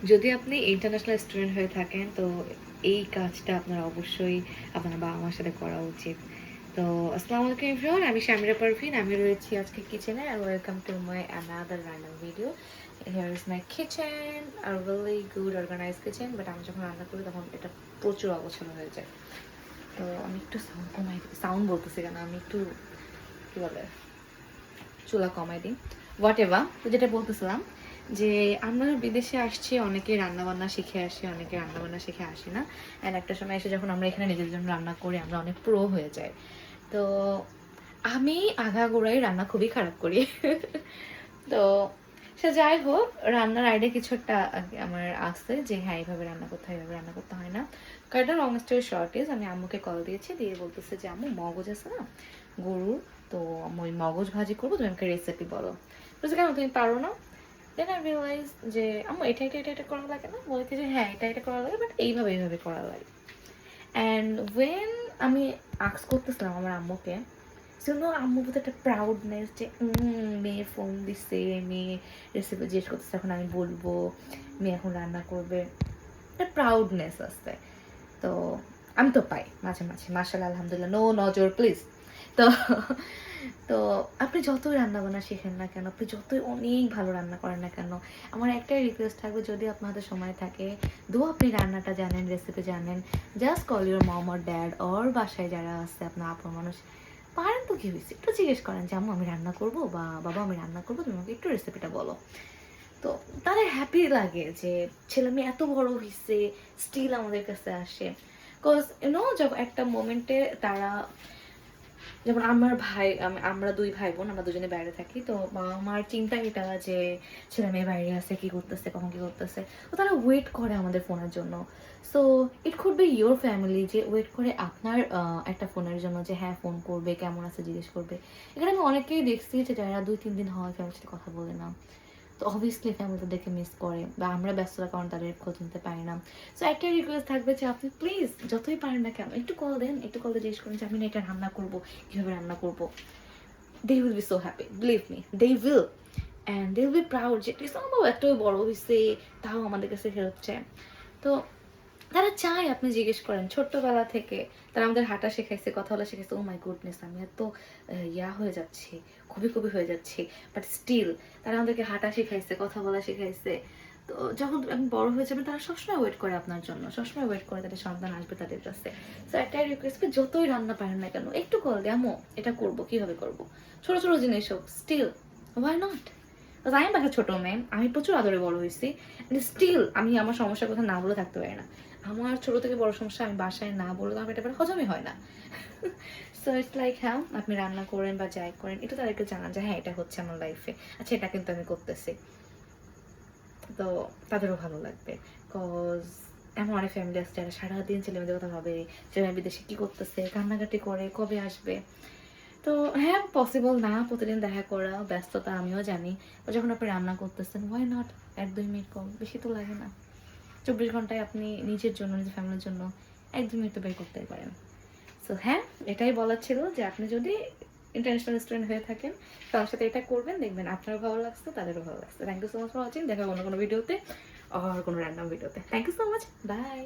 যদি আপনি international student হয়ে থাকেন তো এই কাজটা আপনার অবশ্যই আপনার বাবা মার সাথে করা উচিত। তো আসসালামু আলাইকুম এভরিওয়ান, আমি শামিরা পারভিন। আমি রয়েছি আজকে কিচেনে আর ওয়েলকাম টু মাই অ্যানাদার রান্নার video. Here is my kitchen, a really good organise kitchen, but আমি যখন রান্না করি তখন এটা প্রচুর অগোছালো হয়ে যায়। তো আমি একটু সাউন্ড কমাই দিই, সাউন্ড বলতেছি কেন, আমি একটু কী বলে চুলা কমাই দিই। হোয়াট এভার, তো যেটা বলতেছিলাম যে আমরা বিদেশে আসছি, অনেকে রান্নাবান্না শিখে আসি, অনেকে রান্নাবান্না শিখে আসি না। অ্যান্ড একটা সময় এসে যখন আমরা এখানে নিজেদের জন্য রান্না করি আমরা অনেক প্রো হয়ে যাই। তো আমি আগাগোড়াই রান্না খুবই খারাপ করি। তো সে যাই হোক, রান্নার আইডিয়া কিছু একটা আমার আসছে যে হ্যাঁ এইভাবে রান্না করতে হয়, এইভাবে রান্না করতে হয় না। কারণ লং স্টোরি শর্ট ইজ, আমি আম্মুকে কল দিয়েছি, দিয়ে বলতেছে যে আম্মু মগজ আছে না গরুর, তো ওই মগজ ভাজি করবো, তুমি আমাকে রেসিপি বলো। বলছে কেন তুমি পারো না? দেন আই রিয়েলাইজ যে আম্মু এটা এটা এটা এটা করা লাগে না, বলতে যে হ্যাঁ এটা এটা করা লাগে, বাট এইভাবে এইভাবে করা লাগে। অ্যান্ড ওয়েন আমি আক্স করতেছিলাম আমার আম্মুকে, সেজন্য আম্মুর প্রতি একটা প্রাউডনেস যে মেয়ে ফোন দিচ্ছে, মেয়ে রেসিপি জিজ্ঞেস করতেছে, এখন আমি বলবো, মেয়ে এখন রান্না করবে, একটা প্রাউডনেস আসছে। তো আমি তো পাই মাঝে মাঝে, মাশাআল্লাহ আলহামদুলিল্লাহ, নো নজর প্লিজ। তো তো আপনি যতই রান্নাবান্না শেখেন না কেন, আপনি যতই অনেক ভালো রান্না করেন না কেন, আমার একটাই রিকোয়েস্ট থাকবে, যদি আপনাদের সময় থাকে, আপনি রান্নাটা জানেন, রেসিপি জানেন, just call your mom or dad or বাসায় যারা আছে আপনার আপন মানুষ, পারেন তো কি হয়েছে, একটু জিজ্ঞেস করেন যে আম্মু আমি রান্না করবো, বা বাবা আমি রান্না করবো, তুমি আমাকে একটু রেসিপিটা বলো। তো তাদের হ্যাপি লাগে যে ছেলে মেয়ে এত বড় হয়েছে, স্টিল আমাদের কাছে আসে। বিকজ যখন একটা মোমেন্টে তারা, যেমন আমার ভাই, আমরা দুই ভাই বোন, আমরা দুজনে বাইরে থাকি, তো বাবা মার চিন্তা এটা যে ছেলে মেয়ে বাইরে আছে, কি করতেছে, কখন কি করতেছে, তো তারা ওয়েট করে আমাদের ফোনের জন্য। So it could be your family যে ওয়েট করে আপনার একটা ফোনের জন্য, যে হ্যাঁ ফোন করবে, কেমন আছে জিজ্ঞেস করবে। এখানে আমি অনেকেই দেখছি যে যারা 2-3 দিন হয় ফ্যামিলির সাথে কথা বলে না, তো অবভিয়াসলি ফ্যামিলি তাদেরকে মিস করে, বা আমরা ব্যস্ততার কারণে তাদের খোঁজ নিতে পারি না। সো একটা রিকোয়েস্ট থাকবে যে আপনি প্লিজ যতই পারেন না কেন একটু কল দেন, একটু কল দিয়ে জিজ্ঞেস করেন যে আমি না এটা রান্না করবো, কীভাবে রান্না করবো। They will be so happy, believe me, they will. And they will be proud যে কৃষ্ণবাবু এতই বড় হয়েছে, তাও আমাদের কাছে হেল্প চায়। তো তারা চায় আপনি জিজ্ঞেস করেন ছোট্টবেলা থেকে। তারা আমাদের হাঁটা শেখাইছে, কথা বলা শেখাইছে। ও মাই গুডনেস, আমি এত হয়ে যাচ্ছি, খুবই খুবই হয়ে যাচ্ছি, বাট স্টিল তারা আমাদেরকে হাঁটা শেখাইছে, কথা বলা শেখাইছে। তো যখন আপনি বড় হয়ে যাবেন তারা সবসময় ওয়েট করে আপনার জন্য, সবসময় ওয়েট করে তাদের সন্তান আসবে তাদের কাছে। সো একটাই রিকোয়েস্ট, যতই রান্না পারেন না কেন একটু কল দিয়ে আম্মু এটা করবো, কীভাবে করবো, ছোটো ছোটো জিনিস হোক, স্টিল ওয়াই নট। আমি বাসা ছোট মেয়ে, আমি প্রচুর আদরে বড় হয়েছি, স্টিল আমি আমার সমস্যার কথা না বলে থাকতে পারি না। আমার ছোট থেকে বড় সমস্যা আমি বাসায় না বললে আমার এটা হজমই হয় না। সো ইটস লাইক হ্যাঁ আপনি রান্না করেন বা যাই করেন, এটা তাদেরকে জানান যে হ্যাঁ এটা হচ্ছে আমার লাইফে, আচ্ছা এটা কিন্তু আমি করতেছি। তো তাদেরও ভালো লাগবে। কজ এমন অনেক ফ্যামিলি আছে যারা সারাদিন ছেলেমেয়েদের কথা ভাবে, ছেলেমেয়ে বিদেশে কী করতেছে, কান্নাকাটি করে, কবে আসবে। তো হ্যাঁ পসিবল না প্রতিদিন দেখা করা, ব্যস্ততা আমিও জানি। যখন আপনি রান্না করতেছেন ওয়াই নট 1-2 মিনিট কম, বেশি তো লাগে না। 24 ঘন্টায় আপনি নিজের জন্য, নিজের ফ্যামিলির জন্য 1-2 মিনিট তো বের করতেই পারেন। সো হ্যাঁ এটাই বলার ছিল যে আপনি যদি ইন্টারন্যাশনাল স্টুডেন্ট হয়ে থাকেন তার সাথে এটা করবেন, দেখবেন আপনারও ভালো লাগছে, তাদেরও ভালো লাগছে। Thank you so much for watching. দেখা কোনো ভিডিওতে আর কোনো র্যান্ডম ভিডিওতে। Thank you so much, by.